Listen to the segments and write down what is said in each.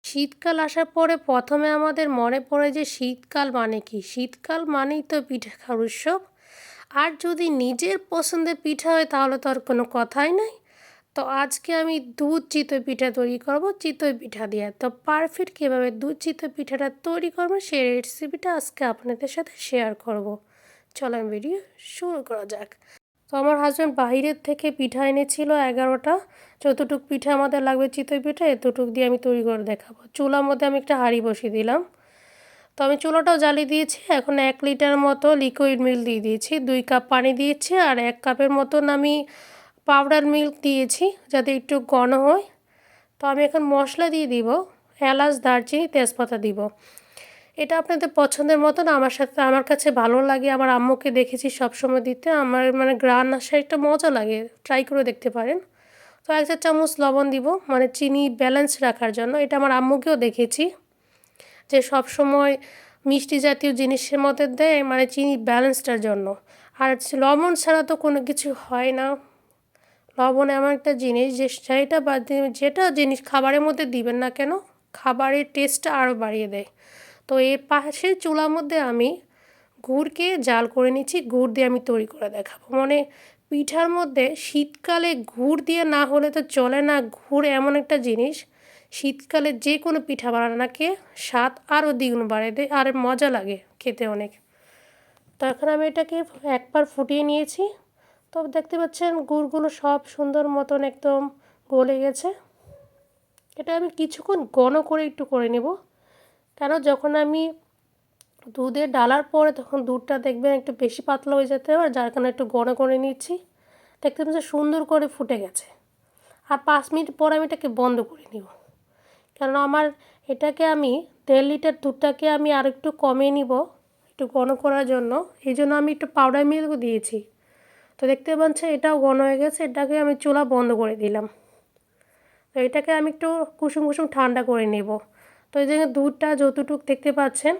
শীতকাল আসার পরে প্রথমে আমাদের মনে পড়ে যে শীতকাল মানে কি? শীতকাল মানেই তো পিঠে খাওয়ার উৎসব। আর যদি নিজের পছন্দের পিঠা হয় তাহলে তো আর কোনো কথাই নাই। তো আজকে আমি দুধ চিতই পিঠা তৈরি করব চিতই পিঠা দিয়ে। তো পারফেক্ট কীভাবে দুধ চিতই পিঠাটা তৈরি করব সেই রেসিপিটা আজকে আপনাদের সাথে শেয়ার করব। চলেন ভিডিও শুরু করা যাক। তো আমার হাজব্যান্ড বাইরের থেকে পিঠা এনেছিল 11টা। যতটুক পিঠা আমাদের লাগবে চিতই পিঠা এতটুক দিয়ে আমি তৈরি করে দেখাবো। চুলার মধ্যে আমি একটা হাঁড়ি বসিয়ে দিলাম। তো আমি চুলাটাও জ্বালিয়ে দিয়েছি। এখন 1 লিটার মতো লিকুইড মিল্ক দিয়ে দিয়েছি, 2 কাপ পানি দিয়েছি, আর 1 কাপের মতন আমি পাউডার মিল্ক দিয়েছি যাতে একটু ঘন হয়। তো আমি এখন মশলা দিয়ে দিব, এলাচ, দারচিনি, তেজপাতা দিব। এটা আপনাদের পছন্দের মতন। আমার কাছে ভালো লাগে, আমার আম্মুকে দেখেছি সবসময় দিতে। আমার মানে গ্রান আসে, একটা মজা লাগে, ট্রাই করে দেখতে পারেন। তো 1 চা চামচ লবণ দিব, মানে চিনি ব্যালেন্স রাখার জন্য। এটা আমার আম্মুকেও দেখেছি যে সব সময় মিষ্টি জাতীয় জিনিসের মধ্যে দেয়, মানে চিনি ব্যালেন্সটার জন্য। আর লবণ ছাড়া তো কোনো কিছু হয় না। লবণ এমন একটা জিনিস যে সেইটা বাদ দিয়ে যেটা জিনিস খাবারের মধ্যে দিবেন না কেন, খাবারের টেস্টটা আরও বাড়িয়ে দেয়। তো এর পাশে চুলার মধ্যে আমি গুড়কে জাল করে নিচ্ছি। গুড় দিয়ে আমি তৈরি করে দেখাবো। মানে পিঠার মধ্যে শীতকালে গুড় দিয়ে না হলে তো চলে না। গুড় এমন একটা জিনিস, শীতকালে যে কোনো পিঠা বানানোকে স্বাদ আরও দ্বিগুণ বাড়িয়ে দেয়, আর মজা লাগে খেতে অনেক। তো এখন আমি এটাকে একবার ফুটিয়ে নিয়েছি। তো দেখতে পাচ্ছেন গুড়গুলো সব সুন্দর মতন একদম গলে গেছে। এটা আমি কিছুক্ষণ ঘন করে একটু করে নেব, কেন যখন আমি দুধে ডালার পরে তখন দুধটা দেখবেন একটু বেশি পাতলা হয়ে যেতে পারে, যার কারণে একটু ঘন করে নিচ্ছি। দেখতে পাচ্ছেন সুন্দর করে ফুটে গেছে। আর 5 মিনিট পর আমি এটাকে বন্ধ করে নিব, কেন আমার এটাকে আমি 1.5 লিটার দুধটাকে আমি আর একটু কমিয়ে নিব একটু ঘন করার জন্য। এই জন্য আমি একটু পাউডার মিল্ক দিয়েছি। তো দেখতে পাচ্ছেন এটাও ঘন হয়ে গেছে। এটাকে আমি চুলা বন্ধ করে দিলাম। তো এটাকে আমি একটু কুসুম কুসুম ঠান্ডা করে নেব। তো এই যে দুধটা যতটুকু দেখতে পাচ্ছেন,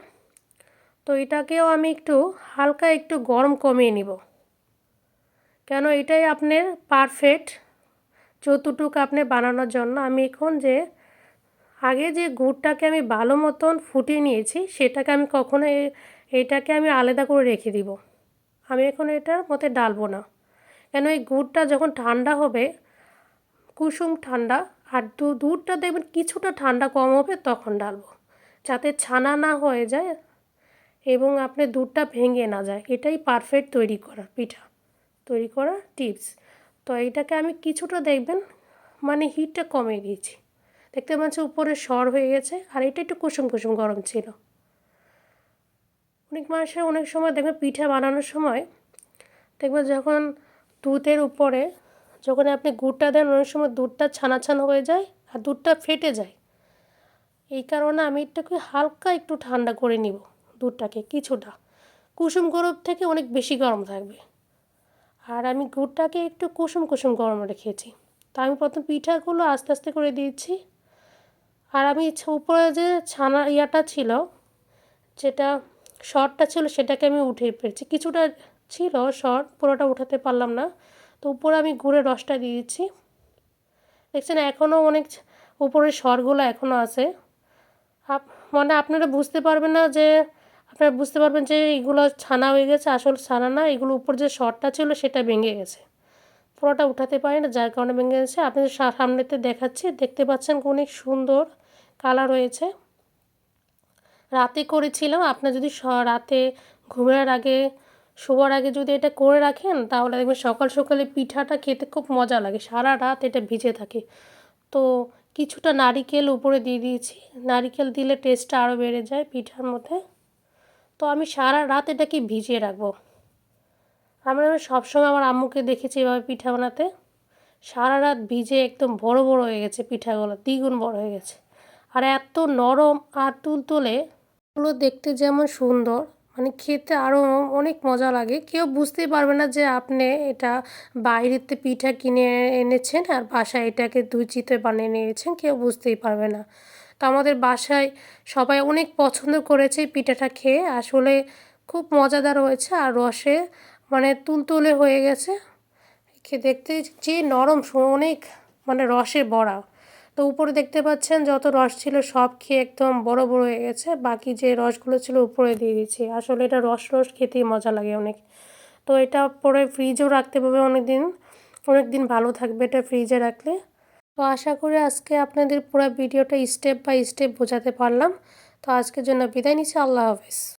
তো এটাকেও আমি একটু হালকা একটু গরম কমিয়ে নিব, কেন এটাই আপনার পারফেক্ট যতটুকু আপনি বানানোর জন্য। আমি এখন যে আগে যে গুড়টাকে আমি ভালো মতন ফুটিয়ে নিয়েছি সেটাকে আমি কখনো এটাকে আমি আলাদা করে রেখে দিব। আমি এখন এটার মধ্যে ডালবো না, কেন এই গুড়টা যখন ঠান্ডা হবে, কুসুম ঠান্ডা, আর দুধটা দেখবেন কিছুটা ঠান্ডা কম হবে তখন ডালবো, যাতে ছানা না হয়ে যায় এবং আপনি দুধটা ভেঙে না যায়। এটাই পারফেক্ট তৈরি করা পিঠা তৈরি করার টিপস। তো এইটাকে আমি কিছুটা দেখবেন মানে হিটটা কমিয়ে দিয়েছি। দেখতে পাচ্ছি উপরে সর হয়ে গেছে, আর এটা একটু কুসুম কুসুম গরম ছিল। অনেক মানুষের অনেক সময় দেখবেন পিঠা বানানোর সময় দেখবেন যখন দুধের উপরে যখন আপনি গুড়টা দেন অনেক সময় দুধটা ছানা ছানা হয়ে যায় আর দুধটা ফেটে যায়। এই কারণে আমি এটাকে হালকা একটু ঠান্ডা করে নিব দুধটাকে কিছুটা। কুসুম গরম থেকে অনেক বেশি গরম থাকবে, আর আমি গুড়টাকে একটু কুসুম কুসুম গরম রেখেছি। তা আমি প্রথম পিঠাগুলো আস্তে আস্তে করে দিয়েছি। আর আমি উপরে যে ছানা ইয়াটা ছিল, যেটা শরটা ছিল সেটাকে আমি উঠিয়ে ফেলছি। কিছুটা ছিল শর, পুরোটা উঠাতে পারলাম না। তো উপরে আমি গুড়ের রসটা দিয়ে দিচ্ছি। দেখছেন এখনও অনেক উপরের শরগুলো এখনও আছে। মানে আপনারা বুঝতে পারবেন না যে, আপনারা বুঝতে পারবেন যে এগুলো ছানা হয়ে গেছে, আসল ছানা না, এগুলো উপর যে শরটা ছিল সেটা ভেঙে গেছে। পুরোটা উঠাতে পারি না যার কারণে ভেঙে গেছে। আপনাদের সামনেতে দেখাচ্ছি, দেখতে পাচ্ছেন অনেক সুন্দর কালার হয়েছে। রাতে করেছিলাম। আপনার যদি রাতে ঘুমের আগে শোবার আগে যদি এটা করে রাখেন তাহলে দেখবেন সকাল সকালে পিঠাটা খেতে খুব মজা লাগে, সারা রাত এটা ভিজে থাকে। তো কিছুটা নারিকেল উপরে দিয়ে দিয়েছি, নারিকেল দিলে টেস্টটা আরও বেড়ে যায় পিঠার মধ্যে। তো আমি সারা রাত এটাকে ভিজিয়ে রাখবো। আমরা সবসময় আমার আম্মুকে দেখেছি এভাবে পিঠা বানাতে। সারা রাত ভিজে একদম বড় বড় হয়ে গেছে পিঠাগুলো, দ্বিগুণ বড় হয়ে গেছে। আর এত নরম আর তুলতুলে, এগুলো দেখতে যেমন সুন্দর, মানে খেতে আরও অনেক মজা লাগে। কেউ বুঝতেই পারবে না যে আপনি এটা বাইরেতে পিঠা কিনে এনেছেন আর বাসায় এটাকে দুধ চিতই বানিয়ে নিয়েছেন, কেউ বুঝতেই পারবে না। তো আমাদের বাসায় সবাই অনেক পছন্দ করেছে পিঠাটা খেয়ে। আসলে খুব মজাদার হয়েছে, আর রসে মানে তুলতুলে হয়ে গেছে। দেখতে যে নরম, অনেক মানে রসে ভরা। তো উপরে দেখতে পাচ্ছেন যত রস ছিল সব খেয়ে একদম বড় বড় হয়ে গেছে, বাকি যে রসগুলো ছিল উপরে দিয়ে দিচ্ছি। আসলে এটা রস রস খেতেই মজা লাগে অনেক। তো এটা পরে ফ্রিজেও রাখতে পারবে অনেক দিন ভালো থাকবে এটা ফ্রিজে রাখলে। তো আশা করি আজকে আপনাদের পুরো ভিডিওটা স্টেপ বাই স্টেপ বোঝাতে পারলাম। তো আজকের জন্য বিদায় নিচ্ছি। আল্লাহ হাফেজ।